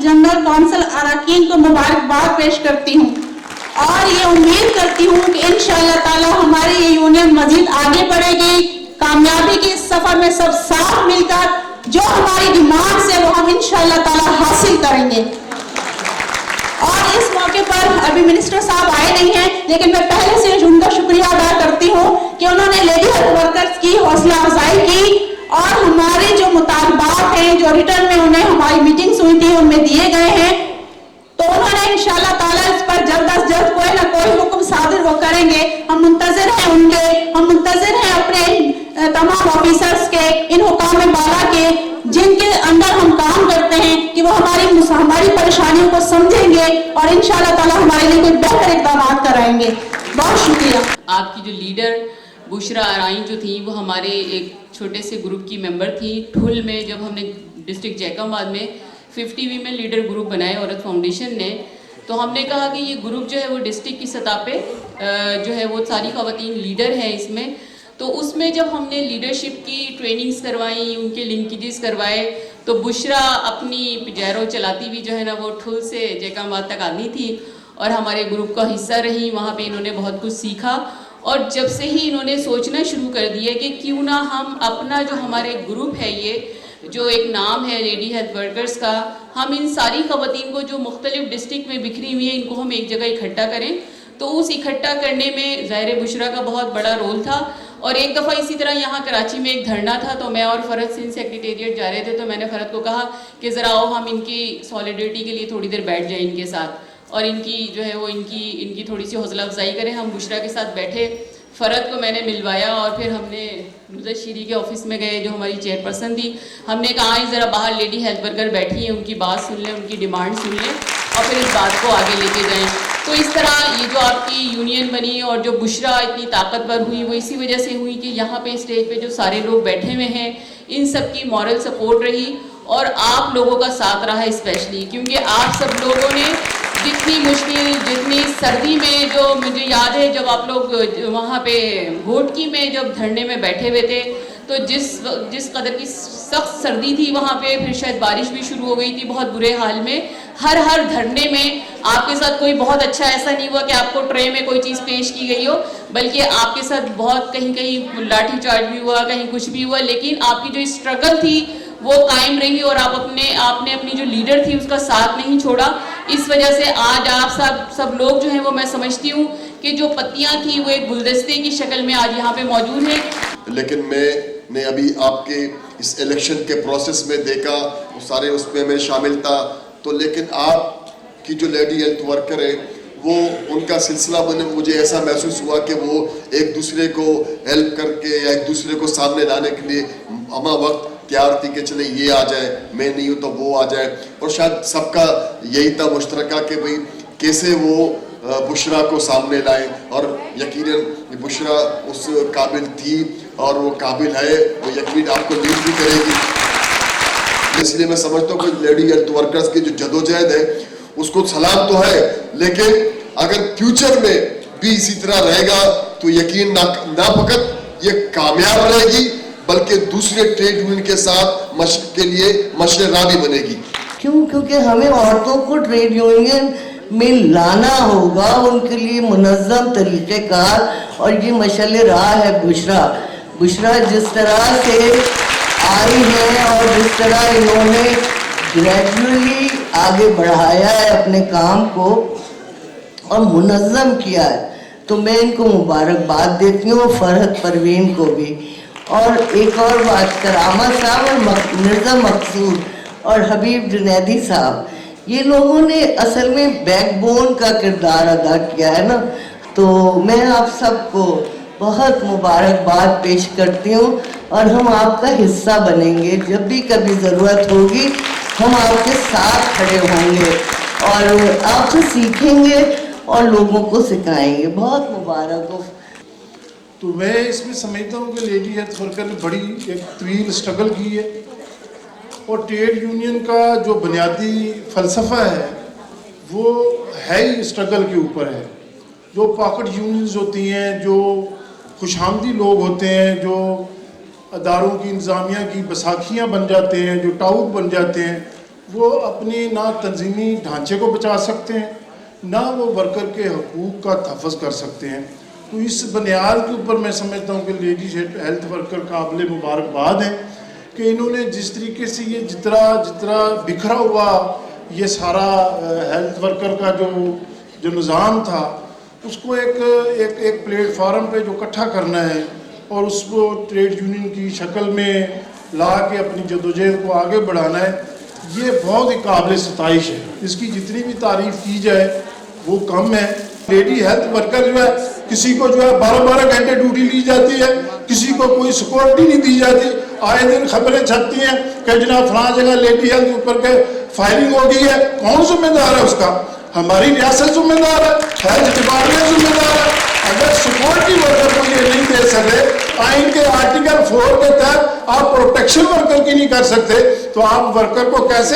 General council अरकान को मुबारकबाद पेश करती हूँ और ये उम्मीद करती हूँ कि इंशाअल्लाह ताला हमारी ये यूनियन मजीद आगे बढ़ेगी, कामयाबी के इस सफर में सब साथ मिलकर जो हमारी डिमांड्स है वो हम इंशाअल्लाह ताला हासिल करेंगे। और इस मौके पर अभी मिनिस्टर साहब आए नहीं हैं, लेकिन मैं पहले से उनका शुक्रिया अदा करती हूँ कि उन्होंने लेडी हेल्थ वर्कर्स की हौसला अफजाई की और हमारे जो मुतालबात हैं जो रिटर्न में उन्हें हमारी मीटिंग्स हुई थी उनमें दिए गए हैं, तो उन्होंने इंशाअल्लाह ताला इस पर जल्द अज जल्द कोई ना कोई हुक्म सादिर वो करेंगे। हम मुंतज़िर हैं उनके, हम मुंतज़िर हैं अपने तमाम ऑफिसर्स के, इन हुकाम बाला के जिनके अंदर हम काम करते हैं कि वो हमारी परेशानियों को समझेंगे और इंशाअल्लाह ताला हमारे लिए कोई बेहतर इक़दाम कराएंगे। बहुत शुक्रिया। आपकी जो लीडर बुशरा आराइन जो थी वो हमारे एक छोटे से ग्रुप की मेंबर थी। ठुल में जब हमने डिस्ट्रिक्ट जैकबाद में 50 वीमेन लीडर ग्रुप बनाए औरत फाउंडेशन ने, तो हमने कहा कि ये ग्रुप जो है वो डिस्ट्रिक्ट की सतह पे जो है वो सारी ख़वातीन लीडर हैं इसमें। तो उसमें जब हमने लीडरशिप की ट्रेनिंग्स करवाई, उनके लिंकेजेस करवाए, तो बुशरा अपनी पिजैरो चलाती हुई जो है ना वो ठुल से जैकबाद तक आनी थी और हमारे ग्रुप का हिस्सा रही। वहाँ पे इन्होंने बहुत कुछ सीखा और जब से ही इन्होंने सोचना शुरू कर दिया कि क्यों ना हम अपना जो हमारे ग्रुप है ये जो एक नाम है लेडी हेल्थ वर्कर्स का, हम इन सारी ख़वातीन को जो मुख्तलिफ डिस्ट्रिक्ट में बिखरी हुई है इनको हम एक जगह इकट्ठा करें। तो उस इकट्ठा करने में ज़ाहिर बुशरा का बहुत बड़ा रोल था। और एक दफ़ा इसी तरह यहाँ कराची में एक धरना था, तो मैं और फ़रद सिंध सेक्रेटेरिएट जा रहे थे, तो मैंने फ़रद को कहा कि ज़रा आओ हम इनकी सॉलिडरिटी के लिए थोड़ी देर बैठ जाएं इनके साथ और इनकी जो है वो इनकी थोड़ी सी हौसला अफजाई करें। हम बुशरा के साथ बैठे, फ़रद को मैंने मिलवाया और फिर हमने नुज़रत शीरी के ऑफिस में गए जो हमारी चेयरपर्सन थी। हमने कहा ज़रा बाहर लेडी हेल्थ वर्कर बैठी हैं, उनकी बात सुन लें, उनकी डिमांड सुन लें और फिर इस बात को आगे लेके जाएं। तो इस तरह ये जो आपकी यूनियन बनी और जो बुशरा इतनी ताकतवर हुई वो इसी वजह से हुई कि यहाँ पे स्टेज पे जो सारे लोग बैठे हुए हैं इन सब की मॉरल सपोर्ट रही और आप लोगों का साथ रहा है स्पेशली, क्योंकि आप सब लोगों ने जितनी मुश्किल, जितनी सर्दी में, जो मुझे याद है जब आप लोग वहाँ पे घोटकी में जब धरने में बैठे हुए थे, तो जिस कदर की सख्त सर्दी थी वहाँ पे, फिर शायद बारिश भी शुरू हो गई थी बहुत बुरे हाल में। हर धरने में आपके साथ कोई बहुत अच्छा ऐसा नहीं हुआ कि आपको ट्रे में कोई चीज़ पेश की गई हो, बल्कि आपके साथ बहुत कहीं लाठी चार्ज भी हुआ, कहीं कुछ भी हुआ, लेकिन आपकी जो स्ट्रगल थी वो कायम रही और आपने अपनी जो लीडर थी उसका साथ नहीं छोड़ा। इस वजह से आज आप सब लोग जो हैं वो मैं समझती हूँ कि जो पत्तियाँ थी वो एक गुलदस्ते की शक्ल में आज यहाँ पे मौजूद है। लेकिन मैंने अभी आपके इस इलेक्शन के प्रोसेस में देखा, वो सारे उसमें मैं शामिल था, तो लेकिन आपकी जो लेडी हेल्थ वर्कर है वो उनका सिलसिला बने, मुझे ऐसा महसूस हुआ कि वो एक दूसरे को हेल्प करके या एक दूसरे को सामने लाने के लिए हमा वक्त तैयार थी कि चले ये आ जाए, मैं नहीं हूँ तो वो आ जाए। और शायद सबका यही था मुश्तरका कि भाई कैसे वो बुशरा को सामने लाए, और यकीनन बुशरा उस काबिल थी और वो काबिल है, वो यकीन आपको लीड भी करेगी। इसलिए मैं समझता हूँ कि लेडी हेल्थ वर्कर्स की जो जदोजहद है उसको सलाम तो है, लेकिन अगर फ्यूचर में भी इसी तरह रहेगा तो यकीन ना फकत ये कामयाब रहेगी बल्कि दूसरे ट्रेड यूनियन के साथ मशक के लिए मशरा भी बनेगी। क्योंकि हमें औरतों को ट्रेड यूनियन में लाना होगा, उनके लिए मुनज़्ज़म तरीक़ेकार, और ये मशअल राह है बुशरा जिस तरह से आई है और जिस तरह इन्होंने ग्रेजुअली आगे बढ़ाया है अपने काम को और मुनज़्ज़म किया है, तो मैं इनको मुबारकबाद देती हूँ, फरहत परवीन को भी। और एक और बात, करामा साहब और मिर्ज़ा मकसूद और हबीब जुनैदी साहब, ये लोगों ने असल में बैकबोन का किरदार अदा किया है ना, तो मैं आप सबको बहुत मुबारकबाद पेश करती हूँ और हम आपका हिस्सा बनेंगे। जब भी कभी ज़रूरत होगी हम आपके साथ खड़े होंगे और आपसे सीखेंगे और लोगों को सिखाएंगे। बहुत मुबारक हो। तो मैं इसमें समझता हूँ कि लेडी हेल्थ वर्कर ने बड़ी एक तवील स्ट्रगल की है और ट्रेड यूनियन का जो बुनियादी फ़लसफ़ा है वो है ही स्ट्रगल के ऊपर है। जो पॉकेट यूनियंस होती हैं, जो खुशामदी लोग होते हैं, जो अदारों की इंतज़ामिया की बसाखियाँ बन जाते हैं, जो टाउट बन जाते हैं, وہ اپنی نہ تنظیمی ڈھانچے کو بچا سکتے ہیں نہ وہ ورکر کے حقوق کا تحفظ کر سکتے ہیں. تو اس بنیاد کے اوپر میں سمجھتا ہوں کہ لیڈیز ہیلتھ ورکر قابل مبارکباد ہیں کہ انہوں نے جس طریقے سے یہ جتنا بکھرا ہوا یہ سارا ہیلتھ ورکر کا جو نظام تھا اس کو ایک پلیٹ فارم پہ جو اکٹھا کرنا ہے اور اس کو ٹریڈ یونین کی شکل میں لا کے اپنی جدوجہد کو آگے بڑھانا ہے، یہ بہت ہی قابل ستائش ہے. اس کی جتنی بھی تعریف کی جائے وہ کم ہے. لیڈی ہیلتھ ورکر جو ہے کسی کو جو ہے 12 گھنٹے ڈیوٹی لی جاتی ہے، کسی کو کوئی سیکورٹی نہیں دی جاتی. آئے دن خبریں چھپتی ہیں کہ جناب فلاں جگہ لیڈی ہیلتھ اوپر کے فائرنگ ہو گئی ہے. کون ذمہ دار ہے اس کا؟ ہماری ریاست ذمہ دار ہے، ہیلتھ ڈپارٹمنٹ ذمہ دار ہے. اگر سیکورٹی ورکر کو یہ نہیں دے سکے، آئین کے آرٹیکل 4 کے تحت آپ پروٹیکشن ورکر کی نہیں کر سکتے تو آپ ورکر کو کیسے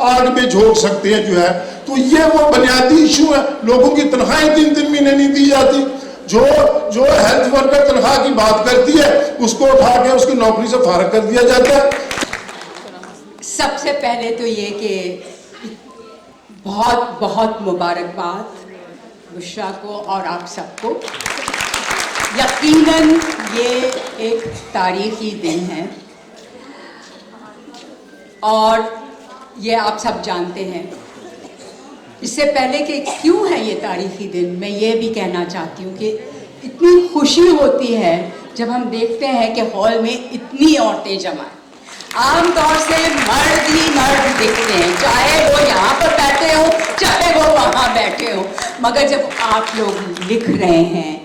آگ میں جھونک سکتے ہیں جو ہے. تو یہ وہ بنیادی ایشو ہے. لوگوں کی تنخواہیں 3 مہینے نہیں دی جاتی. جو ہیلتھ ورکر تنخواہ کی بات کرتی ہے اس کو اٹھا کے اس کی نوکری سے فارغ کر دیا جاتا ہے. سب سے پہلے تو یہ کہ بہت بہت مبارکباد بشرا کو اور آپ سب کو. یقیناً یہ ایک تاریخی دن ہے اور یہ آپ سب جانتے ہیں. اس سے پہلے کہ کیوں ہے یہ تاریخی دن، میں یہ بھی کہنا چاہتی ہوں کہ اتنی خوشی ہوتی ہے جب ہم دیکھتے ہیں کہ ہال میں اتنی عورتیں جمع ہیں. عام طور سے مرد ہی مرد دکھتے ہیں، چاہے وہ یہاں پر بیٹھے ہوں چاہے وہ وہاں بیٹھے ہوں. مگر جب آپ لوگ لکھ رہے ہیں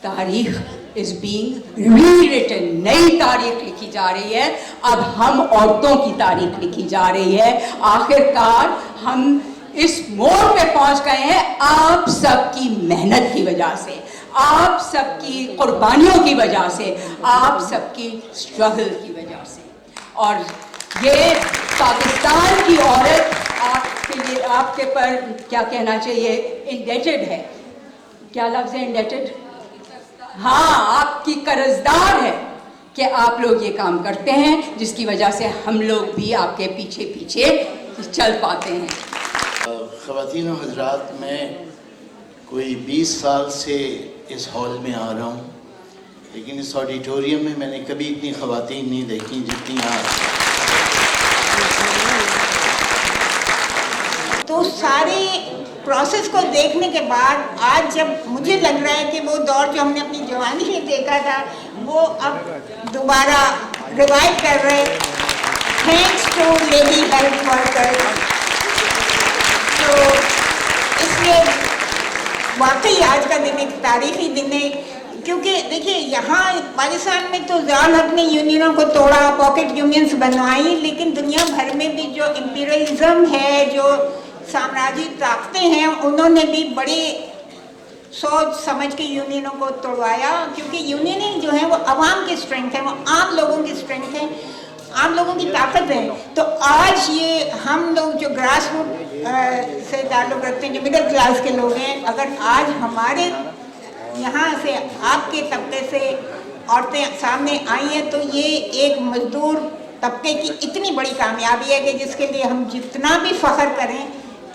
تاریخ is being rewritten، نئی تاریخ لکھی جا رہی ہے. اب ہم عورتوں کی تاریخ لکھی جا رہی ہے. آخر کار ہم اس موڑ پہ پہنچ گئے ہیں آپ سب کی محنت کی وجہ سے، آپ سب کی قربانیوں کی وجہ سے، آپ سب کی اسٹرگل کی وجہ سے. اور یہ پاکستان کی عورت آپ کے لیے، آپ کے پر کیا کہنا چاہیے، انڈیٹڈ ہے. کیا لفظ ہے انڈیٹڈ؟ ہاں، آپ کی قرضدار ہے کہ آپ لوگ یہ کام کرتے ہیں جس کی وجہ سے ہم لوگ بھی آپ کے پیچھے پیچھے چل پاتے ہیں. خواتین و حضرات، میں کوئی 20 سال سے اس ہال میں آ رہا ہوں، لیکن اس آڈیٹوریم میں نے کبھی اتنی خواتین نہیں دیکھی جتنی آج. تو سارے پروسیس کو دیکھنے کے بعد آج جب مجھے لگ رہا ہے کہ وہ دور جو ہم نے اپنی جوانی میں دیکھا تھا وہ اب دوبارہ ریوائو کر رہے، thanks to lady health worker. تو اس لیے واقعی آج کا دن ایک تاریخی دن ہے، کیونکہ دیکھیے یہاں پاکستان میں تو ضیاء الحق نے یونینوں کو توڑا، پاکٹ یونینز بنوائی، لیکن دنیا بھر میں بھی جو امپیریلزم ہے، جو سامراجی طاقتیں ہیں، انہوں نے بھی بڑی سوچ سمجھ کے یونینوں کو توڑوایا. کیونکہ یونینیں جو ہیں وہ عوام کی اسٹرینتھ ہے، وہ عام لوگوں کی اسٹرینتھ ہے، عام لوگوں کی طاقت ہے. تو آج یہ ہم لوگ جو گراس روٹ سے تعلق رکھتے ہیں، جو مڈل کلاس کے لوگ ہیں، اگر آج ہمارے یہاں سے آپ کے طبقے سے عورتیں سامنے آئی ہیں تو یہ ایک مزدور طبقے کی اتنی بڑی کامیابی ہے کہ جس کے لیے ہم جتنا بھی فخر کریں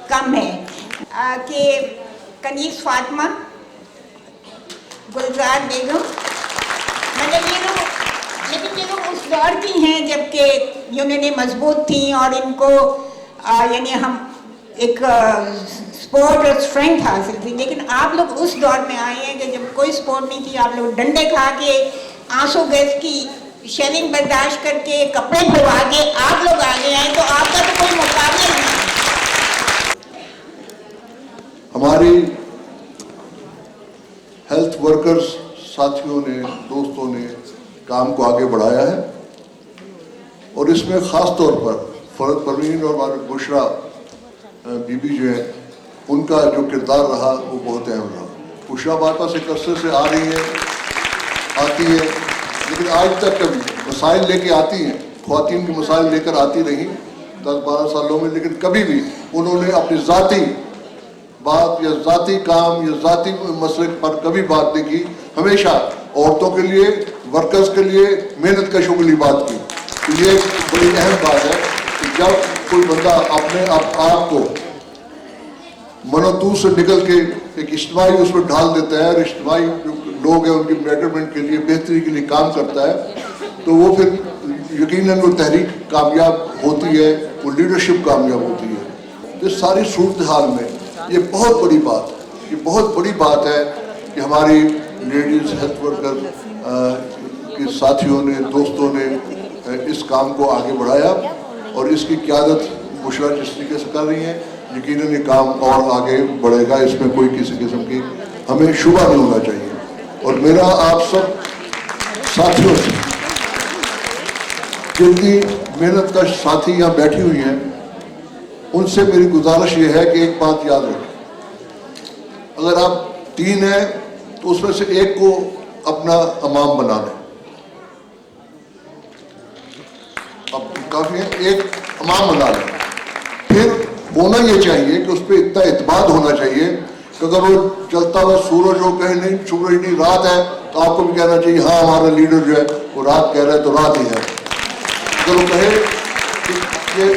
کم ہے. کہ کنیز فاطمہ، گلزار بیگم، مطلب یہ لوگ اس دور کی ہیں جب کہ یونینیں مضبوط تھیں اور ان کو یعنی ہم ایک سپورٹ اور اسٹرینتھ حاصل تھی. لیکن آپ لوگ اس دور میں آئے ہیں کہ جب کوئی سپورٹ نہیں تھی، آپ لوگ ڈنڈے کھا کے، آنسو گیس کی شیلنگ برداشت کر کے، کپڑے بھروا کے آپ لوگ آگے آئے، تو آپ کا تو کوئی مقابلہ نہیں. ہماری ہیلتھ ورکرز ساتھیوں نے، دوستوں نے کام کو آگے بڑھایا ہے اور اس میں خاص طور پر پروین اور ہمارے بشرا بی بی جو ہے ان کا جو کردار رہا وہ بہت اہم رہا. بشرا ہمارے پاس ایک عرصے سے آ رہی ہے، آتی ہے، لیکن آج تک کبھی مسائل لے کے آتی ہیں، خواتین کے مسائل لے کر آتی رہی 10-12 سالوں میں، لیکن کبھی بھی انہوں نے اپنی ذاتی بات یا ذاتی کام یا ذاتی مسئلے پر کبھی بات نہیں کی. ہمیشہ عورتوں کے لیے، ورکرز کے لیے محنت کشوں کے لیے بات کی. تو یہ ایک بڑی اہم بات ہے کہ जब कोई बंदा अपने आप को मनोतू से निकल के एक इज्तिमाई उसमें ढाल देता है और इज्तिमाई जो लोग हैं उनकी बेटरमेंट के लिए, बेहतरी के लिए काम करता है, तो वो फिर यकीनन वो तहरीक कामयाब होती है, वो लीडरशिप कामयाब होती है। तो सारी सूरत हाल में ये बहुत बड़ी बात है कि हमारी लेडीज़ हेल्थ वर्कर के साथियों ने, दोस्तों ने इस काम को आगे बढ़ाया और इसकी क़यादत बुशरा जिस तरीके से कर रही हैं, यकीनन ये काम और आगे बढ़ेगा, इसमें कोई किसी किस्म की हमें शुबा नहीं होना चाहिए। और मेरा आप सब साथियों से, जितनी मेहनत का साथी यहाँ बैठी हुई हैं, उनसे मेरी गुजारिश ये है कि एक बात याद रखें, अगर आप 3 हैं तो उसमें से एक को अपना इमाम बना लें। अब काफ़ी है, एक इमाम बना लें। फिर होना ये चाहिए कि उस पर इतना एतमाद होना चाहिए कि अगर वो चलता हुआ सूरज हो, कहीं नहीं सूरज नहीं रात है, तो आपको भी कहना चाहिए हाँ हमारा लीडर जो है वो रात कह रहा है तो रात ही है। अगर वो कहे कि ये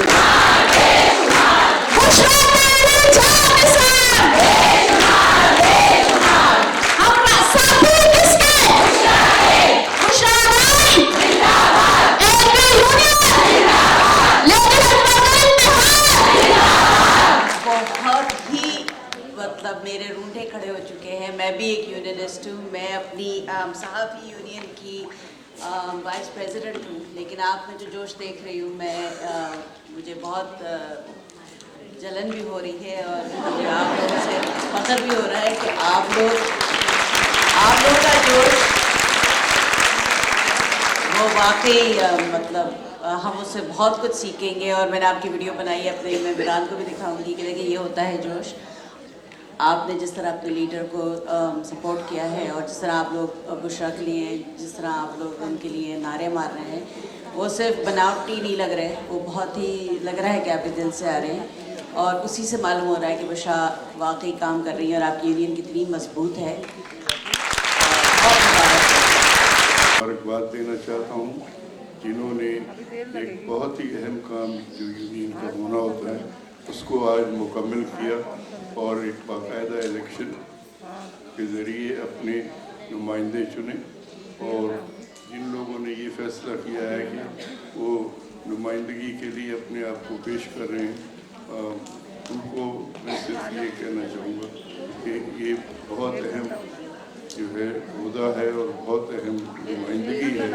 मेरे रूंढे खड़े हो चुके हैं। मैं भी एक यूनियनिस्ट हूँ, मैं अपनी सहाफ़ी यूनियन की वाइस प्रेसिडेंट हूँ, लेकिन आप में जो जोश देख रही हूँ मैं, मुझे बहुत जलन भी हो रही है और मुझे आप लोगों से फख्र भी हो रहा है कि आप लोगों का जोश वो वाकई मतलब हम उससे बहुत कुछ सीखेंगे। और मैंने आपकी वीडियो बनाई है, अपने मैं बिरान को भी दिखाऊंगी कि देखिए ये होता है जोश। आपने जिस तरह अपने लीडर को सपोर्ट किया है और जिस तरह आप लोग बुशरा के लिए, जिस तरह आप लोग उनके लिए नारे मार रहे हैं, वो सिर्फ बनावटी नहीं लग रहे, वो बहुत ही लग रहा है कि आपके दिल से आ रहे हैं और उसी से मालूम हो रहा है कि बुशरा वाकई काम कर रही है और आपकी यूनियन कितनी मजबूत है। मुबारकबाद देना चाहता हूँ जिन्होंने एक बहुत ही अहम काम जो यूनियन का होना होता है उसको आज मुकम्मल किया और एक बाकायदा इलेक्शन के ज़रिए अपने नुमाइंदे चुने। और जिन लोगों ने ये फ़ैसला किया है कि वो नुमाइंदगी के लिए अपने आप को पेश कर रहे हैं, उनको मैं सिर्फ ये कहना चाहूँगा कि ये बहुत अहम जो है ओहदा है और बहुत अहम नुमाइंदगी है,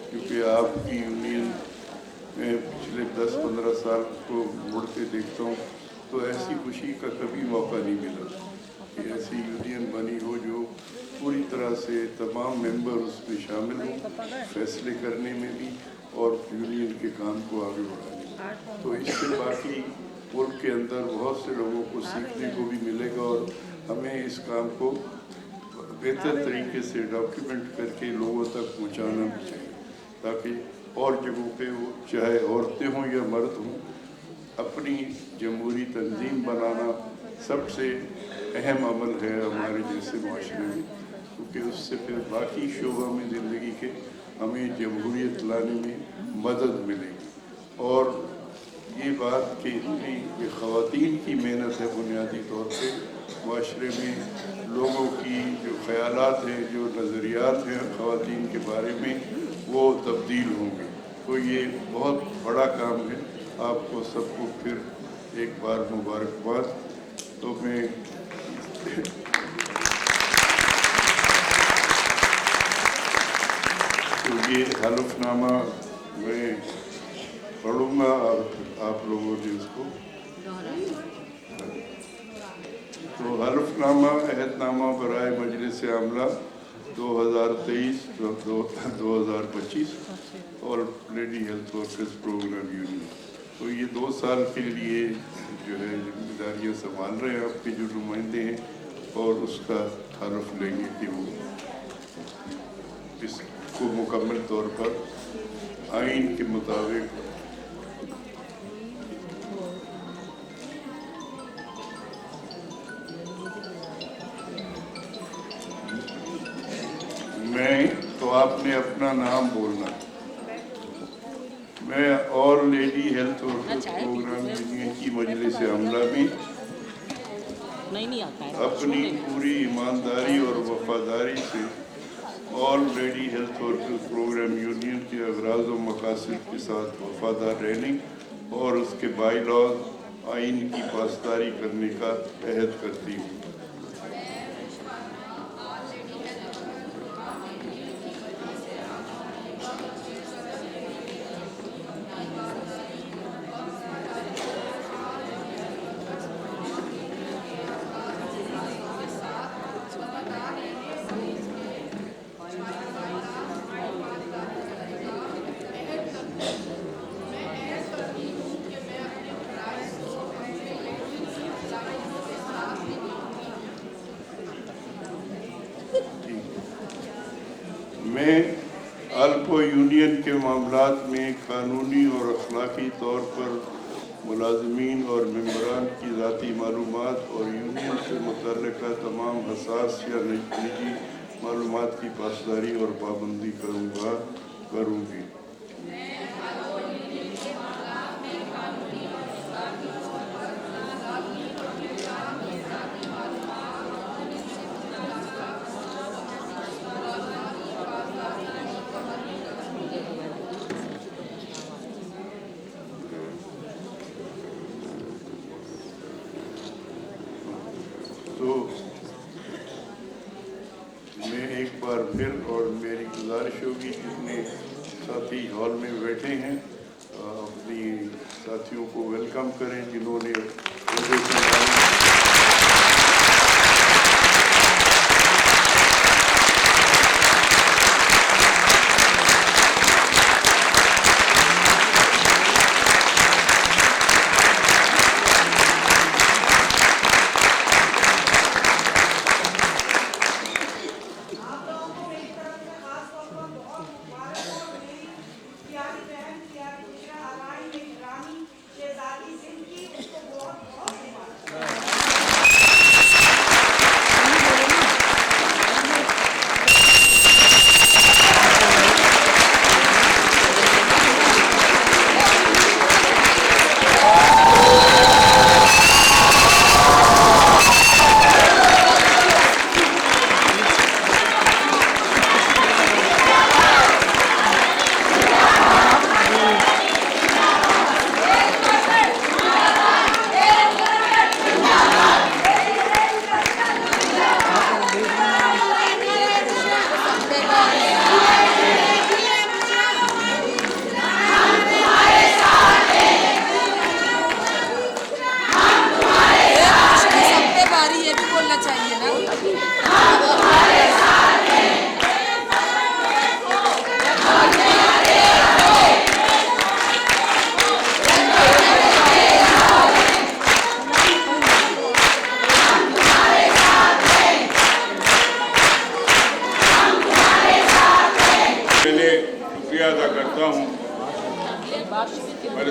क्योंकि आपकी यूनियन में पिछले 10-15 साल को मुड़ के देखता हूँ तो ऐसी खुशी का कभी मौका नहीं मिला कि ऐसी यूनियन बनी हो जो पूरी तरह से तमाम मेंबर उसमें शामिल हों, फैसले करने में भी और यूनियन के काम को आगे बढ़ाने में। तो इससे बाकी मुल्क के अंदर बहुत से लोगों को सीखने को भी मिलेगा और हमें इस काम को बेहतर तरीके से डॉक्यूमेंट करके लोगों तक पहुँचाना भी चाहिए, ताकि और जगहों पे वो चाहे औरतें हों या मर्द हों, अपनी जमहूरी तंजीम बनाना सबसे अहम अमल है हमारे जैसे माशरे में, क्योंकि उससे फिर बाकी शोबा में ज़िंदगी के हमें जमहूरियत लाने में मदद मिलेगी। और ये बात कि ये ख़वातीन की मेहनत है, बुनियादी तौर पे माशरे में लोगों की जो ख़यालात हैं, जो नज़रियात हैं ख़वातीन के बारे में, वो तब्दील होंगे। तो ये बहुत बड़ा काम है। आपको सबको फिर एक बार मुबारकबाद। तो मैं तो ये हलफनामा मैं पढ़ूँगा और आप लोगों ने उसको तो हलफनामा अहदनामा बराए मजलिस आमला 2023-2025 और lady health workers programme union. तो ये 2 साल के लिए जो है जिम्मेदारियाँ संभाल रहे हैं आपके जो नुमाइंदे हैं और उसका हलफ लेंगे कि वो इसको मुकम्मल तौर पर आइन के मुताबिक मैं तो आपने अपना नाम बोलना। میں اور lady health workers programme union کی مجلس عملہ میں اپنی پوری ایمانداری اور وفاداری سے all lady health workers programme union کے اغراض و مقاصد کے ساتھ وفادار رہنے اور اس کے بائی لاز آئین کی پاسداری کرنے کا عہد کرتی ہوں۔ میں الپو یونین کے معاملات میں قانونی اور اخلاقی طور پر ملازمین اور ممبران کی ذاتی معلومات اور یونین سے متعلقہ تمام حساس یا نجی معلومات کی پاسداری اور پابندی کروں گی۔ تو میں ایک بار پھر اور میری گزارش ہوگی جتنے ساتھی ہال میں بیٹھے ہیں اپنی ساتھیوں کو ویلکم کریں جنہوں نے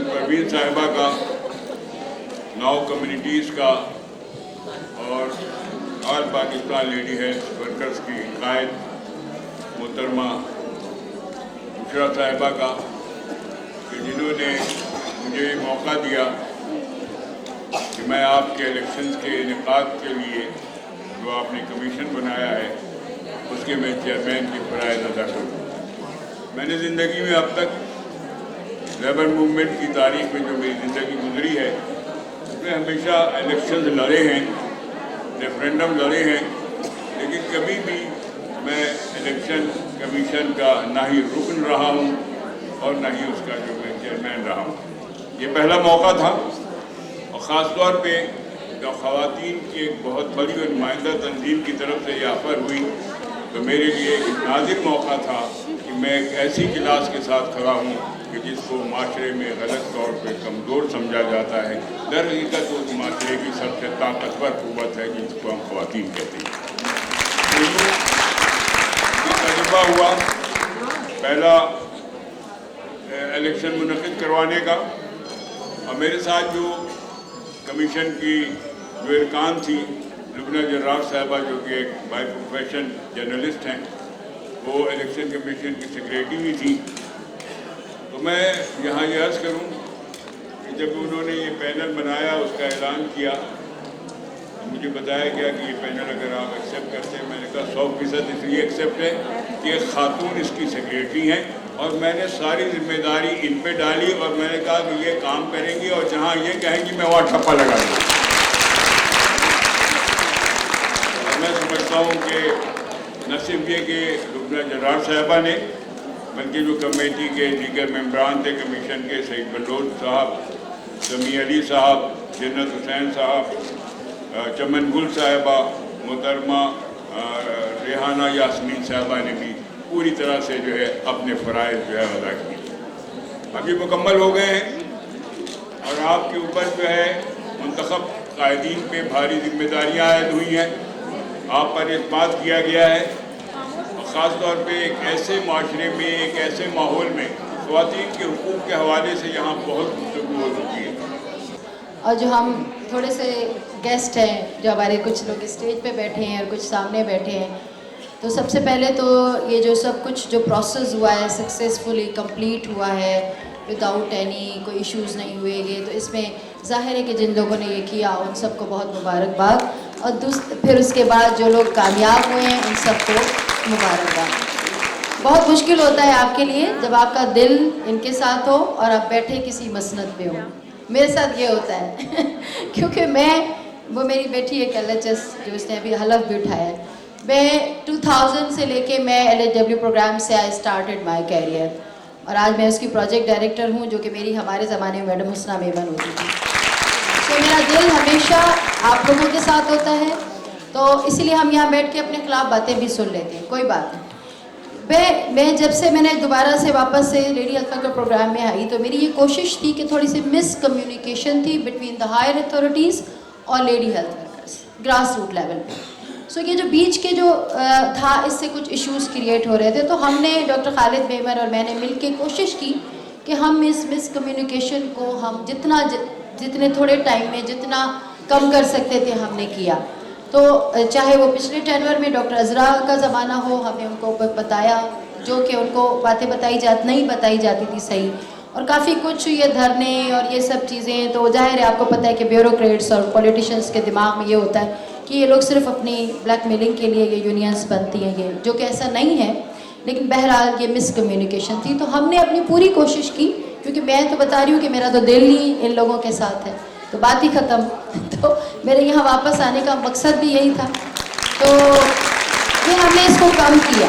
پروین صاحبہ کا، 9 کمیونٹیز کا اور آل پاکستان لیڈی ہیلتھ ورکرز کی قائد محترمہ بشرا صاحبہ کا کہ جنہوں نے مجھے یہ موقع دیا کہ میں آپ کے الیکشنز کے انعقاد کے لیے جو آپ نے کمیشن بنایا ہے اس کے میں چیئرمین کی فرائض ادا کروں۔ میں نے زندگی میں اب تک لیبر موومنٹ کی تاریخ میں جو میری زندگی گزری ہے اس میں ہمیشہ الیکشنز لڑے ہیں، ریفرینڈم لڑے ہیں، لیکن کبھی بھی میں الیکشن کمیشن کا نہ ہی رکن رہا ہوں اور نہ ہی اس کا جو میں چیئرمین رہا ہوں۔ یہ پہلا موقع تھا اور خاص طور پہ جب خواتین کی ایک بہت بڑی اور نمائندہ تنظیم کی طرف سے یہ آفر ہوئی تو میرے لیے ایک نادر موقع تھا کہ میں ایک ایسی کلاس کے ساتھ کھڑا ہوں کہ جس کو معاشرے میں غلط طور پہ کمزور سمجھا جاتا ہے، در حقیقت وہ معاشرے کی سب سے طاقتور قوت ہے جس کو ہم خواتین کہتے ہیں۔ یہ تجربہ ہوا پہلا الیکشن منعقد کروانے کا، اور میرے ساتھ جو کمیشن کی جو ارکان تھی، لبنہ جراح صاحبہ جو کہ ایک بائی پروفیشن جرنلسٹ ہیں، وہ الیکشن کمیشن کی سیکریٹری بھی تھی، تو मैं यहाँ ये अर्ज़ करूँ कि जब उन्होंने ये पैनल बनाया, उसका ऐलान किया, मुझे बताया गया कि ये पैनल अगर आप एक्सेप्ट करते हैं, मैंने कहा 100% इसलिए एक्सेप्ट है कि एक खातून इसकी सेक्रेटरी हैं और मैंने सारी जिम्मेदारी इन पे डाली और मैंने कहा कि ये काम करेंगी और जहाँ ये कहेंगी मैं वहाँ ठप्पा लगा दूँ। और मैं समझता हूँ कि न सिर्फ ये कि लुबना जरार साहिबा ने, बल्कि जो कमेटी के दीगर मेम्बरान थे कमीशन के, सईद बलोच साहब, समी अली साहब, जन्नत हुसैन साहब, चमन गुल साहिबा, मोहतरमा रेहाना यास्मीन साहिबा ने भी पूरी तरह से जो है अपने फ़राइज़ जो है अदा किए। अब ये मुकम्मल हो गए हैं और आपके ऊपर जो है मुंतखब कायदीन पे भारी जिम्मेदारियाँ आयद हुई हैं। आप पर एतमाद किया गया है और ख़ास तौर पे एक ऐसे माशरे में, एक ऐसे माहौल में ख़वातीन के हुकूक़ के हवाले से यहाँ बहुत गुफ्तगू हो चुकी है। और जो हम थोड़े से गेस्ट हैं, जो हमारे कुछ लोग स्टेज पे बैठे हैं और कुछ सामने बैठे हैं, तो सबसे पहले तो ये जो सब कुछ जो प्रोसेस हुआ है सक्सेसफुली कंप्लीट हुआ है, विदाउट एनी कोई इश्यूज़ नहीं हुए ये, तो इसमें ज़ाहिर है कि जिन लोगों ने ये किया उन सबको बहुत मुबारकबाद, और फिर उसके बाद जो लोग कामयाब हुए हैं उन सबको मुबारकबाद। बहुत मुश्किल होता है आपके लिए जब आपका दिल इनके साथ हो और आप बैठे किसी मसनद पे हो। मेरे साथ ये होता है क्योंकि वो मेरी बेटी है LHS जो उसने अभी हलफ भी उठाया है। मैं 2000 से लेके मैं LHW प्रोग्राम से आई स्टार्टेड माय कैरियर, और आज मैं उसकी प्रोजेक्ट डायरेक्टर हूँ, जो कि मेरी हमारे ज़माने में मैडम हुस्ना मेमन होती थी। तो मेरा दिल हमेशा आप लोगों के साथ होता है, तो इसीलिए हम यहाँ बैठ के अपने खिलाफ बातें भी सुन लेते हैं, कोई बात नहीं। मैं जब से मैंने दोबारा से वापस से लेडी हेल्थ वर्कर प्रोग्राम में आई, तो मेरी ये कोशिश थी कि थोड़ी सी मिस कम्युनिकेशन थी बिटवीन द हायर अथॉरिटीज़ और lady health workers grass root level पे। सो ये जो बीच के जो था, इससे कुछ इश्यूज़ क्रिएट हो रहे थे, तो हमने डॉक्टर खालिद मेमन और मैंने मिल के कोशिश की कि हम इस मिस कम्युनिकेशन को हम जितने थोड़े टाइम में जितना कम कर सकते थे हमने किया। तो चाहे वो पिछले टेनवर में डॉक्टर अजरा का ज़माना हो, हमने उनको बताया जो कि उनको बातें नहीं बताई जाती थी सही, और काफ़ी कुछ ये धरने और ये सब चीज़ें, तो जाहिर है आपको पता है कि ब्यूरोक्रेट्स और पॉलिटिशियंस के दिमाग में ये होता है कि ये लोग सिर्फ अपनी ब्लैकमेलिंग के लिए ये यूनियंस बनती हैं, ये जो कि ऐसा नहीं है। लेकिन बहरहाल ये मिसकम्युनिकेशन थी, तो हमने अपनी पूरी कोशिश की, क्योंकि मैं तो बता रही हूँ कि मेरा तो दिल ही इन लोगों के साथ है, तो बात ही ख़त्म। तो मेरे यहाँ वापस आने का मकसद भी यही था। तो ये हमने इसको कम किया,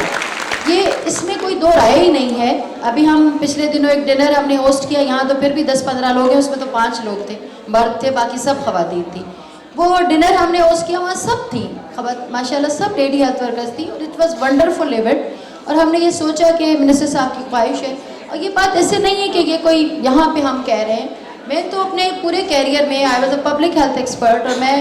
ये इसमें कोई दो राय ही नहीं है। अभी हम पिछले दिनों एक डिनर हमने होस्ट किया यहाँ, तो फिर भी 10-15 लोग हैं, उसमें तो 5 लोग थे, मर्द थे, बाकी सब ख़वातीन थी। वो डिनर हमने होस्ट किया, वहाँ सब थी माशाल्लाह, सब लेडी हेल्थ वर्कर्स थी, और इट वॉज़ वंडरफुल इवेंट। और हमने ये सोचा कि मिनिस्टर साहब की ख्वाहिश है, और ये बात ऐसे नहीं है कि ये कोई यहाँ पे हम कह रहे हैं। मैं तो अपने पूरे कैरियर में I was a public health expert, और मैं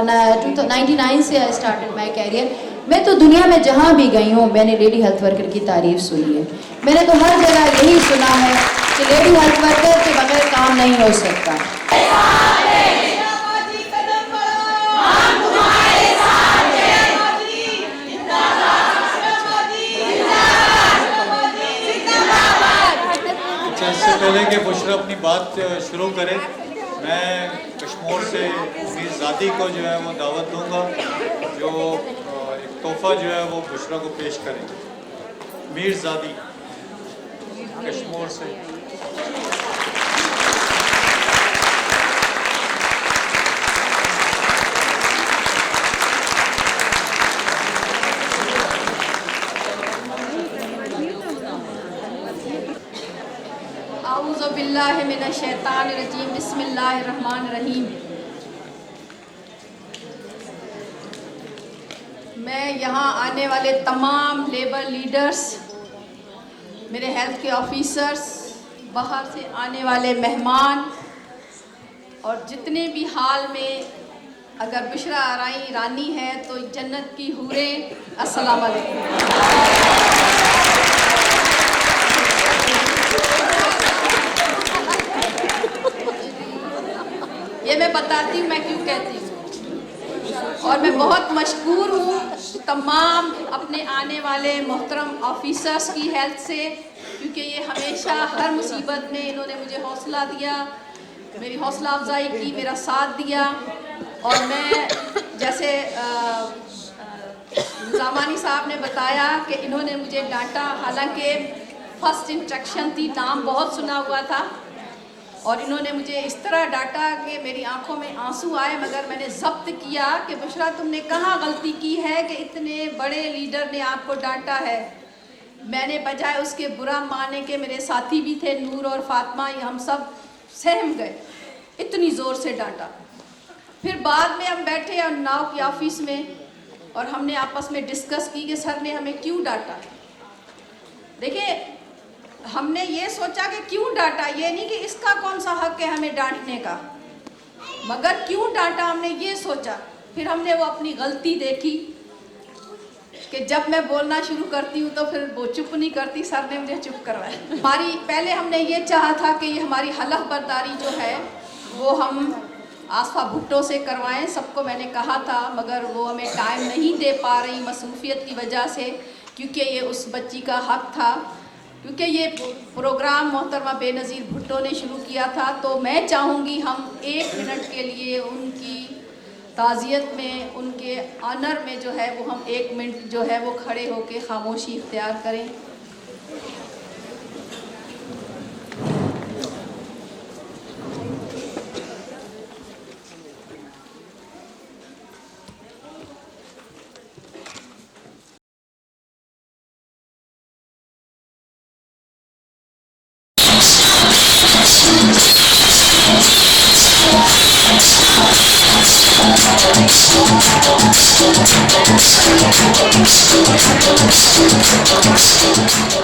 99 से आई स्टार्टेड माई कैरियर। मैं तो दुनिया में जहाँ भी गई हूँ मैंने लेडी हेल्थ वर्कर की तारीफ सुनी है। मैंने तो हर जगह यही सुना है कि लेडी हेल्थ वर्कर के बगैर काम नहीं हो सकता। इससे पहले कि बुशरा अपनी बात शुरू करे, मैं कश्मीर से मीरजादी को जो है वो दावत दूंगा, जो एक तोहफा जो है वो बुशरा को पेश करेंगे। मीरजादी कश्मीर से। औज़ुबिल्लाहि मिनश्शैतानिर्रजीम, बिस्मिल्लाहिर्रहमानिर्रहीम। मैं यहाँ आने वाले तमाम लेबर लीडर्स, मेरे हेल्थ के ऑफिसर्स, बाहर से आने वाले मेहमान, और जितने भी हाल में अगर बुशरा आराई रानी है तो जन्नत की हूरें, अस्सलाम वालेकुम। ये मैं बताती हूँ मैं क्यों कहती हूँ, और मैं बहुत मशकूर हूँ तमाम अपने आने वाले मोहतरम ऑफिसर्स की हेल्थ से, क्योंकि ये हमेशा हर मुसीबत में इन्होंने मुझे हौसला दिया, मेरी हौसला अफजाई की, मेरा साथ दिया। और मैं जैसे ज़मानी साहब ने बताया कि इन्होंने मुझे डांटा, हालांकि फर्स्ट इंस्ट्रक्शन थी, नाम बहुत सुना हुआ था, और इन्होंने मुझे इस तरह डांटा कि मेरी आंखों में आंसू आए, मगर मैंने ज़ब्त किया कि बुशरा तुमने कहाँ गलती की है कि इतने बड़े लीडर ने आपको डांटा है। मैंने बजाय उसके बुरा मानने के, मेरे साथी भी थे नूर और फातिमा, ये हम सब सहम गए, इतनी ज़ोर से डांटा। फिर बाद में हम बैठे और नाव की ऑफिस में और हमने आपस में डिस्कस की कि सर ने हमें क्यों डांटा। देखिए, हमने ये सोचा कि क्यों डांटा, ये नहीं कि इसका कौन सा हक है हमें डांटने का, मगर क्यों डांटा हमने ये सोचा। फिर हमने वो अपनी गलती देखी कि जब मैं बोलना शुरू करती हूँ तो फिर वो चुप नहीं करती, सर ने मुझे चुप करवाया। पहले हमने ये चाहा था कि ये हमारी हलफ बर्दारी जो है वो हम आसफा भुट्टो से करवाएं, सबको मैंने कहा था, मगर वो हमें टाइम नहीं दे पा रही मसरूफियत की वजह से, क्योंकि ये उस बच्ची का हक था। क्योंकि ये प्रोग्राम मोहतरमा बेनज़ीर भुट्टो ने शुरू किया था, तो मैं चाहूँगी हम 1 मिनट के लिए उनकी ताज़ियत में, उनके ऑनर में जो है वो हम 1 मिनट जो है वो खड़े होकर खामोशी इख्तियार करें। Thank you.